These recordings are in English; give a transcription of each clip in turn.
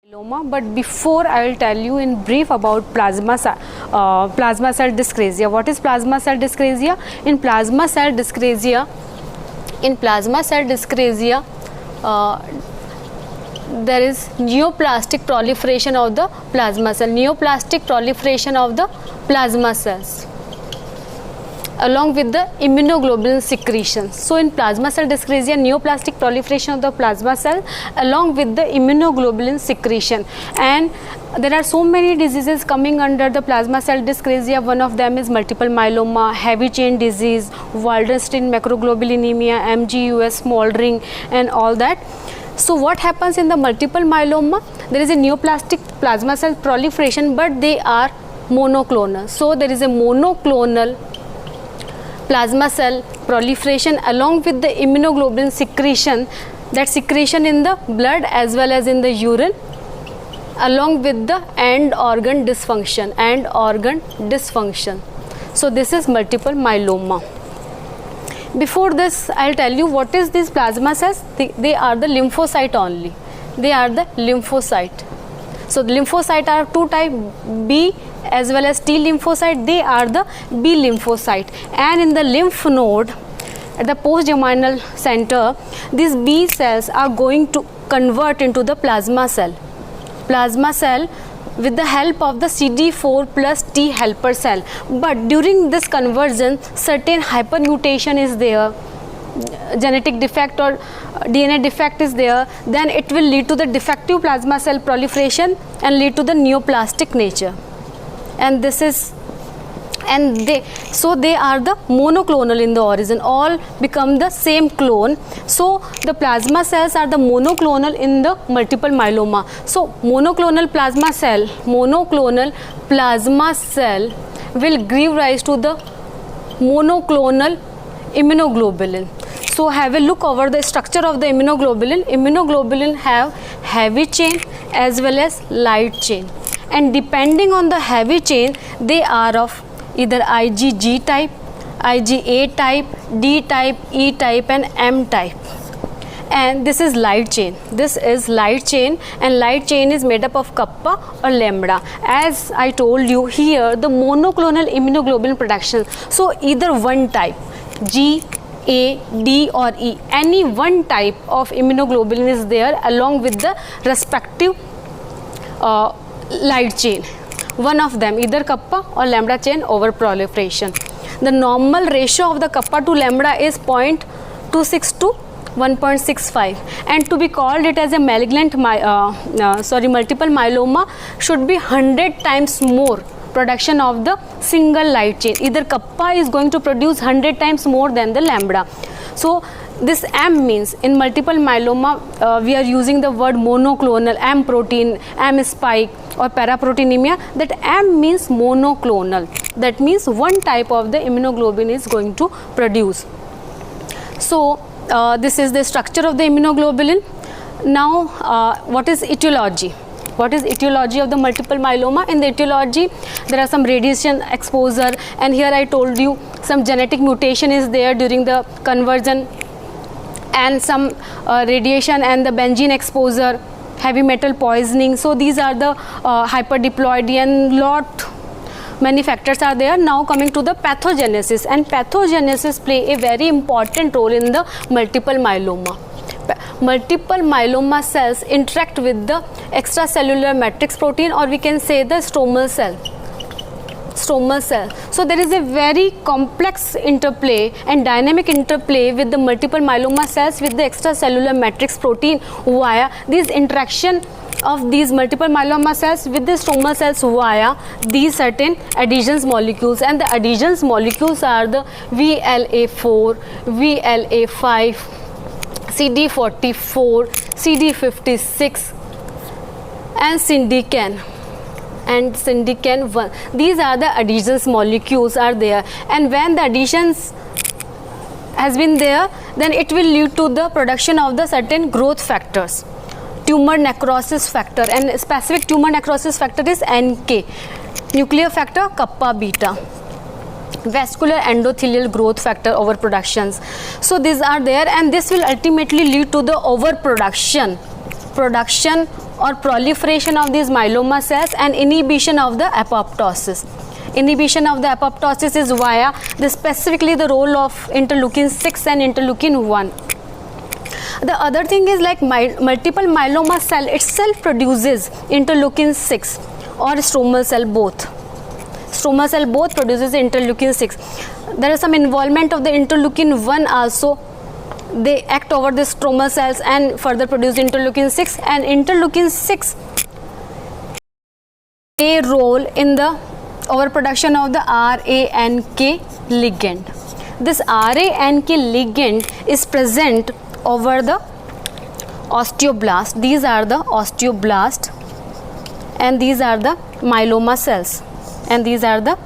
myeloma, but before I will tell you in brief about plasma cell dyscrasia. What is plasma cell dyscrasia? In plasma cell dyscrasia, there is neoplastic proliferation of the plasma cell, along with the immunoglobulin secretion. So in plasma cell dyscrasia, neoplastic proliferation of the plasma cell along with the immunoglobulin secretion, and there are so many diseases coming under the plasma cell dyscrasia. One of them is multiple myeloma, heavy chain disease, Waldenstein macroglobulinemia, MGUS, smoldering, and all that. So what happens in the multiple myeloma? There is a neoplastic plasma cell proliferation, but they are monoclonal. So there is a monoclonal plasma cell proliferation along with the immunoglobulin secretion, that secretion in the blood as well as in the urine, along with the end organ dysfunction. So this is multiple myeloma. Before this, I'll tell you what is these plasma cells. They are the lymphocyte only. So the lymphocyte are two type, B as well as T lymphocyte. They are the B lymphocyte, and in the lymph node at the postgerminal center, these B cells are going to convert into the plasma cell with the help of the CD4 plus T helper cell. But during this conversion, certain hypermutation is there, genetic defect or DNA defect is there, then it will lead to the defective plasma cell proliferation and lead to the neoplastic nature. And this is, and they are the monoclonal in the origin, all become the same clone. So the plasma cells are the monoclonal in the multiple myeloma. So monoclonal plasma cell will give rise to the monoclonal immunoglobulin. So have a look over the structure of the immunoglobulin. Immunoglobulin have heavy chain as well as light chain, and depending on the heavy chain, they are of either IgG type, IgA type, D type, E type, and M type. And this is light chain. And light chain is made up of kappa or lambda. As I told you here, the monoclonal immunoglobulin production. So either one type, G, A, D or E, any one type of immunoglobulin is there along with the respective light chain. One of them, either kappa or lambda chain over proliferation. The normal ratio of the kappa to lambda is 0.26 to 1.65, and to be called it as a malignant multiple myeloma should be 100 times more production of the single light chain. Either kappa is going to produce 100 times more than the lambda. So this M means in multiple myeloma we are using the word monoclonal, M protein, M spike or paraproteinemia. That M means monoclonal. That means one type of the immunoglobulin is going to produce. So this is the structure of the immunoglobulin. Now what is etiology? What is etiology of the multiple myeloma? In the etiology, there are some radiation exposure, and here I told you some genetic mutation is there during the conversion, and some radiation and the benzene exposure, heavy metal poisoning. So these are the hyperdiploidy, and many factors are there. Now coming to the pathogenesis, and pathogenesis play a very important role in the multiple myeloma. Multiple myeloma cells interact with the extracellular matrix protein, or we can say the stromal cell. So there is a very complex interplay and dynamic interplay with the multiple myeloma cells with the extracellular matrix protein via these interaction of these multiple myeloma cells with the stromal cells via these certain adhesions molecules, and the adhesions molecules are the VLA4, VLA5, CD44, CD56 and syndican1. These are the adhesions molecules are there, and when the adhesions has been there, then it will lead to the production of the certain growth factors, tumor necrosis factor, and specific tumor necrosis factor is NK, nuclear factor kappa beta, vascular endothelial growth factor overproductions. So these are there, and this will ultimately lead to the overproduction or proliferation of these myeloma cells and inhibition of the apoptosis. Inhibition of the apoptosis is via specifically the role of interleukin 6 and interleukin 1. The other thing is like multiple myeloma cell itself produces interleukin 6 or stromal cell both. Stromal cell both produces interleukin 6. There is some involvement of the interleukin 1 also. They act over the stromal cells and further produce interleukin 6, and interleukin 6 play a role in the overproduction of the RANK ligand. This RANK ligand is present over the osteoblast. These are the osteoblast and these are the myeloma cells, and these are the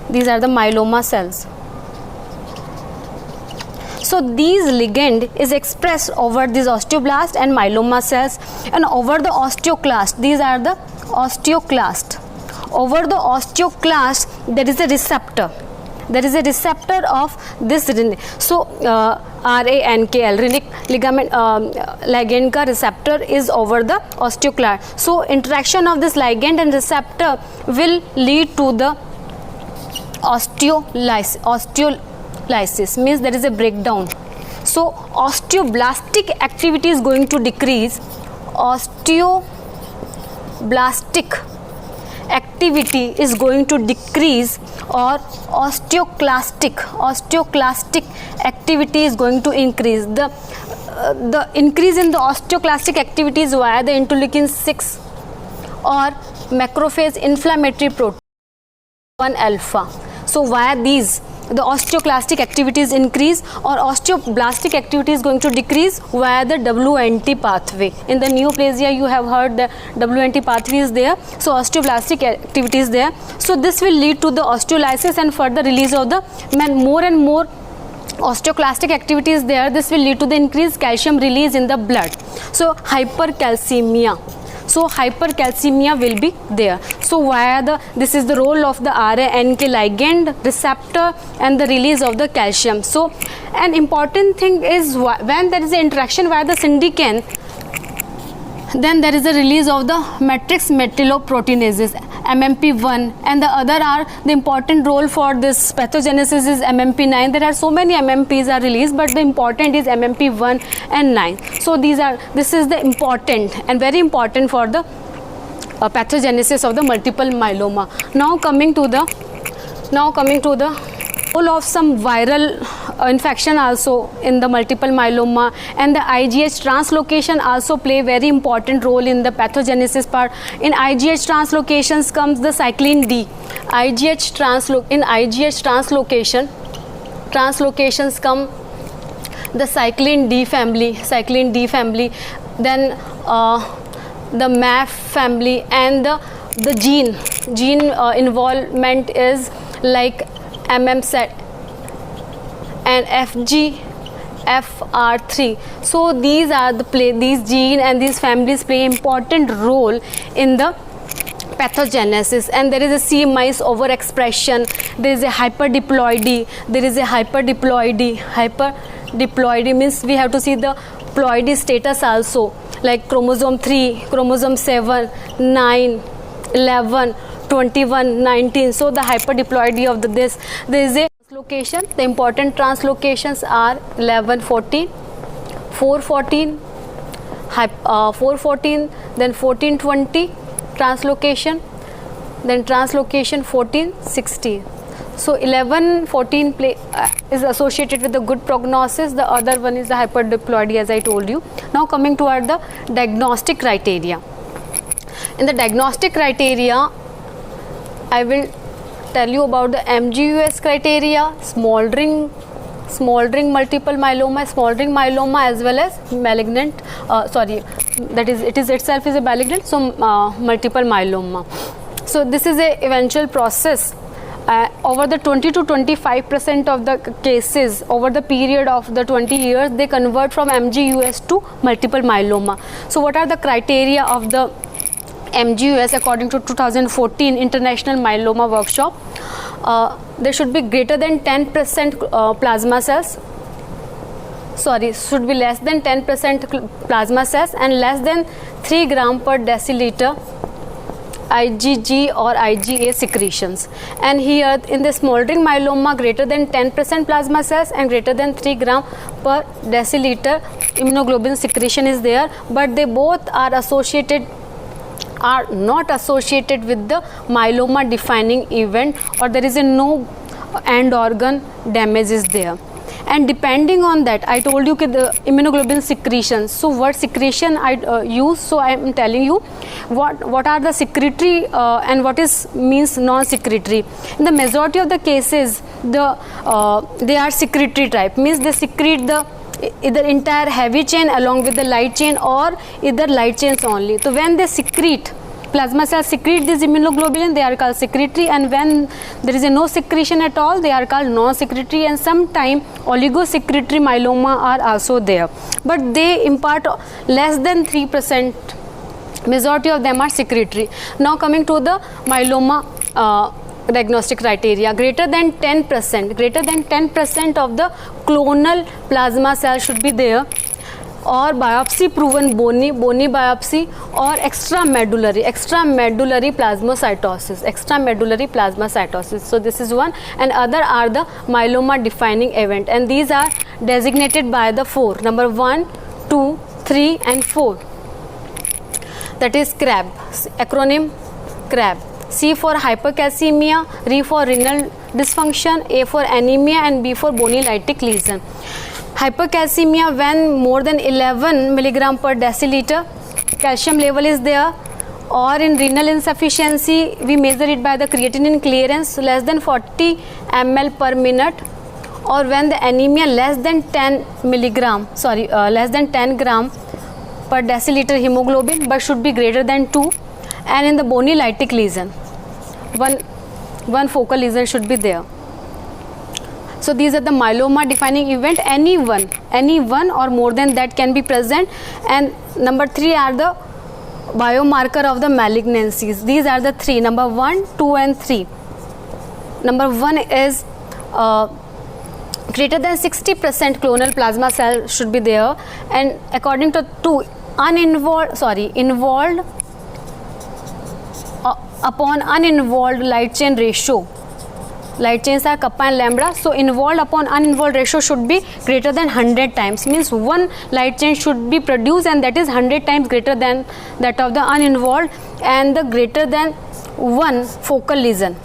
myeloma cells. So these ligand is expressed over these osteoblast and myeloma cells, and over the osteoclast, these are the osteoclast. Over the osteoclast there is a receptor. There is a receptor of this so RANKL renic ligament ligand ka receptor is over the osteoclast. So interaction of this ligand and receptor will lead to the osteolysis means there is a breakdown. So osteoblastic activity is going to decrease. Osteoblastic activity is going to decrease, or osteoclastic activity is going to increase. The increase in the osteoclastic activity is via the interleukin 6 or macrophage inflammatory protein 1 alpha. So via these the osteoclastic activities increase, or osteoblastic activity is going to decrease via the WNT pathway. In the neoplasia you have heard the WNT pathway is there, so osteoblastic activity is there. So this will lead to the osteolysis and further release of the more and more osteoclastic activity is there. This will lead to the increased calcium release in the blood. So hypercalcemia. So hypercalcemia will be there. So via this is the role of the RANK ligand receptor and the release of the calcium. So an important thing is when there is an interaction via the syndicane, then there is a release of the matrix metalloproteinases MMP1, and the other are the important role for this pathogenesis is MMP9. There are so many MMPs are released, but the important is MMP1 and 9. So this is the important and very important for the pathogenesis of the multiple myeloma. Now coming to the role of some viral infection also in the multiple myeloma, and the IGH translocation also play very important role in the pathogenesis part. In IGH translocations comes the cyclin D. In IGH translocations come the cyclin D family, then the MAF family, and the gene involvement is like MMSET and FGFR3. So these gene and these families play important role in the pathogenesis, and there is a C mice overexpression, there is a hyperdiploidy, hyperdiploidy means we have to see the ploidy status also, like chromosome 3, chromosome 7, 9, 11, 21, 19. So the hyperdiploidy of there is a translocation. The important translocations are 11, 14, 414, 414, then 14, 20 translocation, then translocation 14, 16. So 11, 14 is associated with the good prognosis. The other one is the hyperdiploidy, as I told you. Now coming toward the diagnostic criteria. In the diagnostic criteria, I will tell you about the MGUS criteria, smoldering multiple myeloma, as well as malignant, it itself is a malignant, so multiple myeloma. So this is a eventual process. Over the 20 to 25% of the cases over the period of the 20 years, they convert from MGUS to multiple myeloma. So what are the criteria of the MGUS according to 2014 International Myeloma Workshop? There should be greater than 10% plasma cells. Should be less than 10% plasma cells and less than 3 gram per deciliter IgG or IgA secretions. And here in the smoldering myeloma, greater than 10% plasma cells and greater than 3 gram per deciliter immunoglobulin secretion is there, but they both are not associated with the myeloma defining event, or there is no end organ damage is there. And depending on that, I told you the immunoglobulin secretion. So what secretion I use? So I am telling you what are the secretory and what is means non-secretory. In the majority of the cases, they are secretory type, means they secrete the either entire heavy chain along with the light chain or either light chains only. So when they secrete, plasma cells secrete this immunoglobulin, they are called secretory, and when there is no secretion at all, they are called non-secretory. And sometimes oligosecretory myeloma are also there, but they impart less than 3%. Majority of them are secretory. Now coming to the myeloma diagnostic criteria, greater than 10% of the clonal plasma cell should be there, or biopsy proven bony biopsy, or extramedullary plasmacytosis. So this is one, and other are the myeloma defining event, and these are designated by the 4, number 1, 2, 3 and 4. That is CRAB, acronym CRAB. C for hypercalcemia, R for renal dysfunction, A for anemia, and B for bony lytic lesion. Hypercalcemia, when more than 11 milligram per deciliter calcium level is there, or in renal insufficiency we measure it by the creatinine clearance less than 40 ml per minute, or when the anemia less than 10 gram per deciliter hemoglobin but should be greater than 2, and in the bony lytic lesion one focal lesion should be there. So these are the myeloma defining event. Any one or more than that can be present. And number 3 are the biomarker of the malignancies. These are the 3, number 1, 2 and 3. Number 1 is greater than 60% clonal plasma cell should be there, and according to involved upon uninvolved light chain ratio. Light chains are kappa and lambda, so involved upon uninvolved ratio should be greater than 100 times, means one light chain should be produced and that is 100 times greater than that of the uninvolved, and the greater than one focal lesion,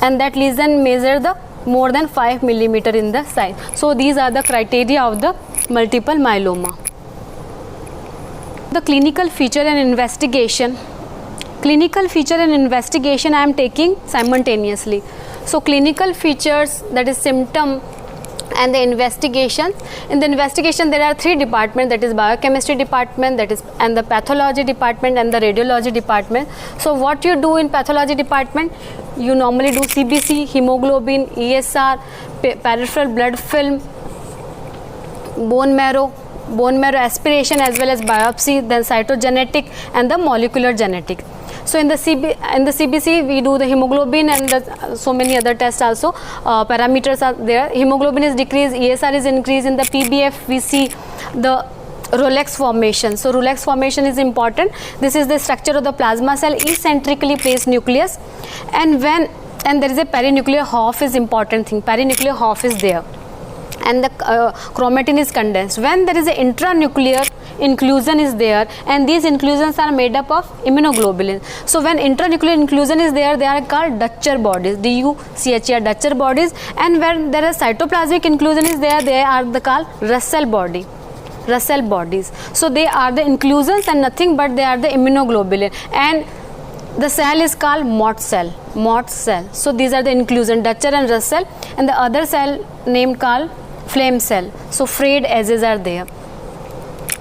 and that lesion measure the more than 5 millimeter in the size. So these are the criteria of the multiple myeloma. The clinical feature and investigation. Clinical feature and investigation I am taking simultaneously. So clinical features, that is symptom, and the investigation. In the investigation there are 3 departments, that is biochemistry department, that is, and the pathology department and the radiology department. So what you do in pathology department, you normally do CBC, hemoglobin, ESR, peripheral blood film, bone marrow aspiration as well as biopsy, then cytogenetic and the molecular genetic. So in the CBC we do the hemoglobin and so many other tests also. Parameters are there. Hemoglobin is decreased, ESR is increased. In the PBF we see the Rolex formation. So Rolex formation is important. This is the structure of the plasma cell, eccentrically placed nucleus, and there is a perinuclear half is important thing. Perinuclear half is there, and the chromatin is condensed. When there is a intranuclear inclusion is there, and these inclusions are made up of immunoglobulin. So when intranuclear inclusion is there, they are called Dutcher bodies, DUCHR, Dutcher bodies, and when there is cytoplasmic inclusion is there, they are called Russell bodies. So they are the inclusions and nothing but they are the immunoglobulin, and the cell is called Mott cell. So these are the inclusion, Dutcher and Russell, and the other cell named called flame cell. So frayed edges are there.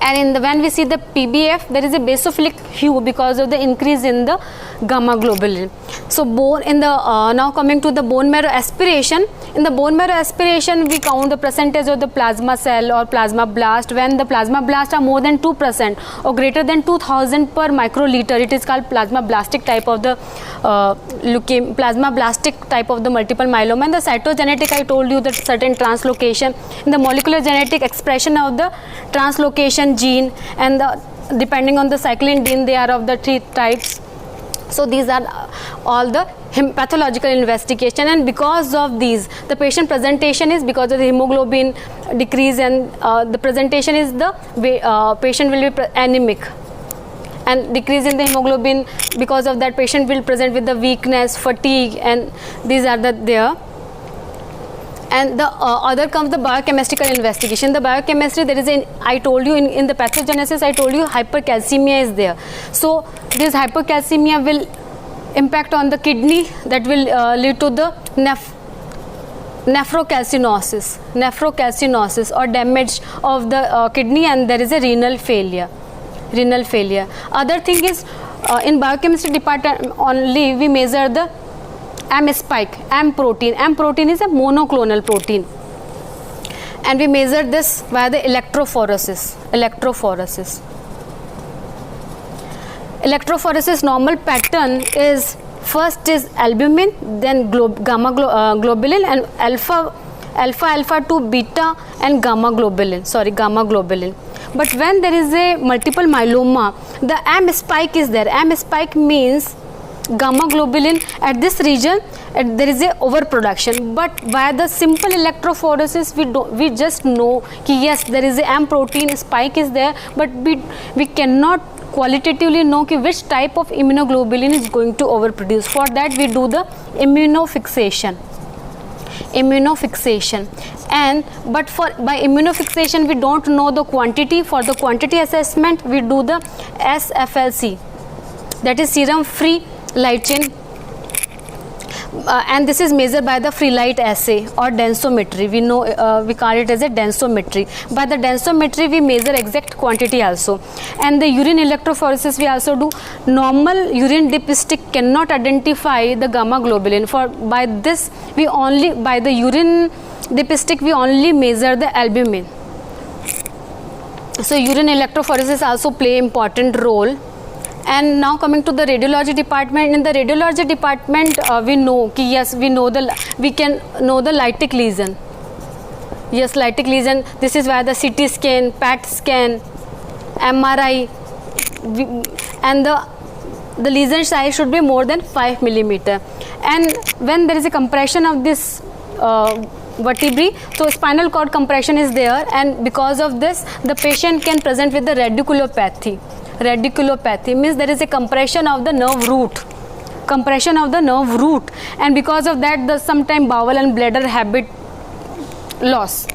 And when we see the PBF, there is a basophilic hue because of the increase in the gamma globulin. So now coming to the bone marrow aspiration. In the bone marrow aspiration, we count the percentage of the plasma cell or plasma blast. When the plasma blasts are more than 2% or greater than 2000 per microliter, it is called plasmablastic type of the plasmablastic type of the multiple myeloma. And the cytogenetic, I told you that certain translocation. In the molecular genetic expression of the translocation gene, and the depending on the cyclin din they are of the 3 types. So these are all the pathological investigation, and because of these the patient presentation is because of the hemoglobin decrease, and the presentation is the patient will be anemic, and decrease in the hemoglobin, because of that patient will present with the weakness, fatigue, and these are the there. And the other comes the biochemical investigation. The biochemistry, there is I told you in the pathogenesis, I told you hypercalcemia is there. So this hypercalcemia will impact on the kidney, that will lead to the nephrocalcinosis or damage of the kidney, and there is a renal failure. Other thing is in biochemistry department only we measure the M spike, M protein. M protein is a monoclonal protein, and we measure this via the electrophoresis. Electrophoresis normal pattern is first is albumin, then gamma globulin, and alpha to beta and gamma globulin. But when there is a multiple myeloma, the M spike is there. M spike means gamma globulin at this region, there is a overproduction, but via the simple electrophoresis we just know कि yes there is a M protein spike is there, but we cannot qualitatively know कि which type of immunoglobulin is going to overproduce. For that we do the immunofixation, and but by immunofixation we don't know the quantity. For the quantity assessment we do the SFLC, that is serum free light chain, and this is measured by the free light assay or densometry. We know we call it as a densometry. By the densometry we measure exact quantity also. And the urine electrophoresis we also do. Normal urine dipstick cannot identify the gamma globulin. By the urine dipstick we only measure the albumin. So urine electrophoresis also play important role. And now coming to the radiology department. In the radiology department we know yes, we can know the lytic lesion. Yes, lytic lesion, this is why the CT scan, PET scan, MRI, and the lesion size should be more than 5 millimeter. And when there is a compression of this vertebrae, so spinal cord compression is there, and because of this the patient can present with the radiculopathy. Radiculopathy means there is a compression of the nerve root, and because of that the sometime bowel and bladder habit loss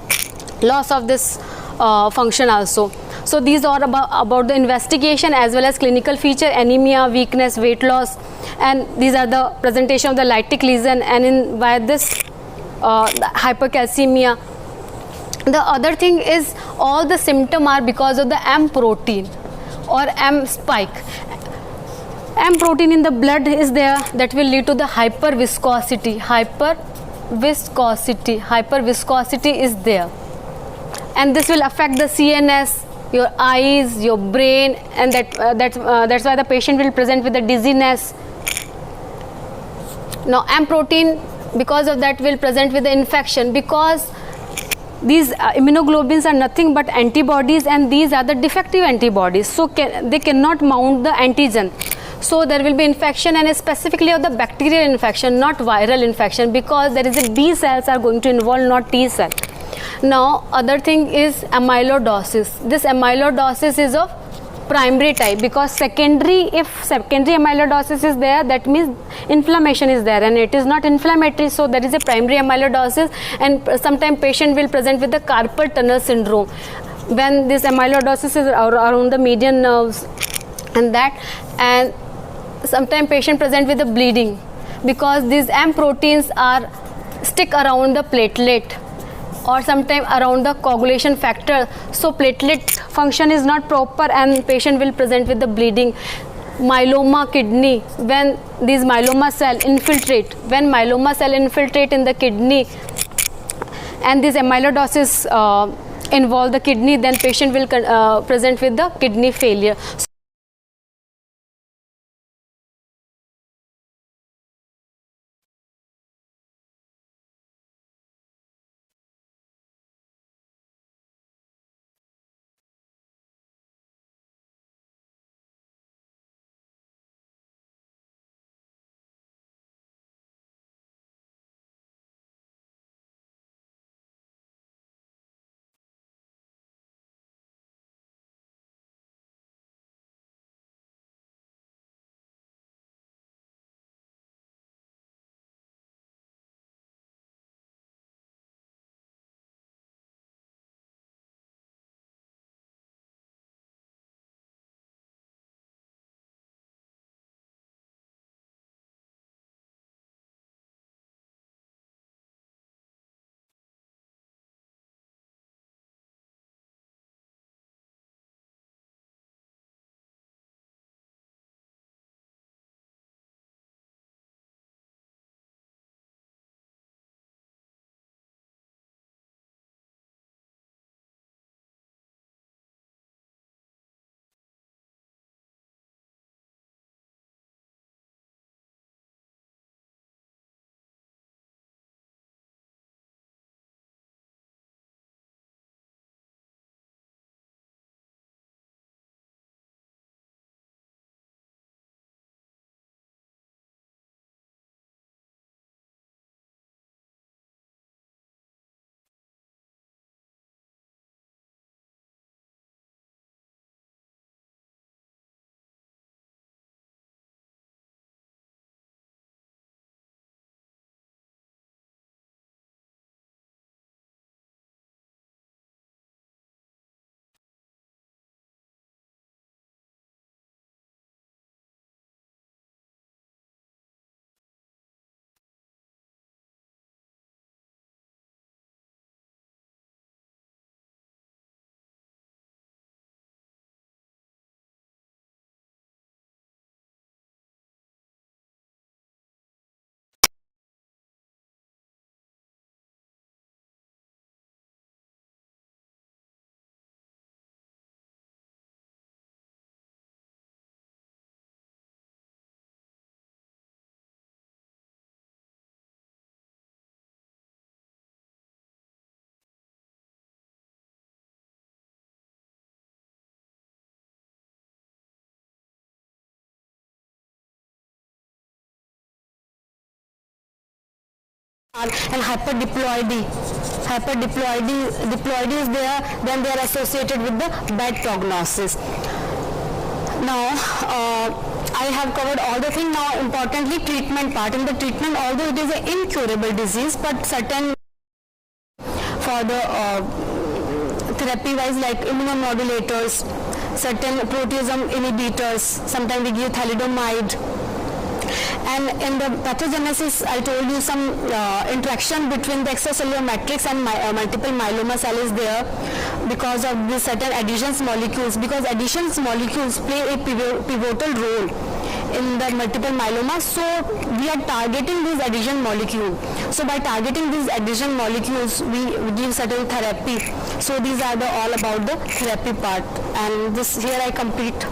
of this function also. So these are about the investigation as well as clinical feature: anemia, weakness, weight loss, and these are the presentation of the lytic lesion, and by this the hypercalcemia. The other thing is all the symptom are because of the M protein or M spike. M protein in the blood is there, that will lead to the hyperviscosity is there, and this will affect the CNS, your eyes, your brain, and that's why the patient will present with the dizziness. Now M protein, because of that, will present with the infection, because these immunoglobulins are nothing but antibodies, and these are the defective antibodies, so they cannot mount the antigen. So there will be infection, and specifically of the bacterial infection, not viral infection, because there is a B cells are going to involve, not T cell. Now other thing is amyloidosis. This amyloidosis is of primary type, because if secondary amyloidosis is there, that means inflammation is there, and it is not inflammatory, so there is a primary amyloidosis, and sometimes patient will present with the carpal tunnel syndrome when this amyloidosis is around the median nerves, and sometimes patient present with the bleeding, because these M proteins are stick around the platelet or sometimes around the coagulation factor, so platelet function is not proper, and patient will present with the bleeding. Myeloma kidney, when these myeloma cell infiltrate in the kidney, and this amyloidosis involve the kidney, then patient will present with the kidney failure. and hyperdiploidy. Diploidy is there, then they are associated with the bad prognosis. Now, I have covered all the things. Now, importantly, treatment part. In the treatment, although it is an incurable disease, but certain for the therapy-wise, like immunomodulators, certain proteasome inhibitors, sometimes we give thalidomide. And in the pathogenesis, I told you some interaction between the extracellular matrix and multiple myeloma cell is there because of the certain adhesions molecules, because adhesions molecules play a pivotal role in the multiple myeloma. So we are targeting these adhesion molecules. So by targeting these adhesion molecules, we give certain therapy. So these are all about the therapy part, and this here I complete.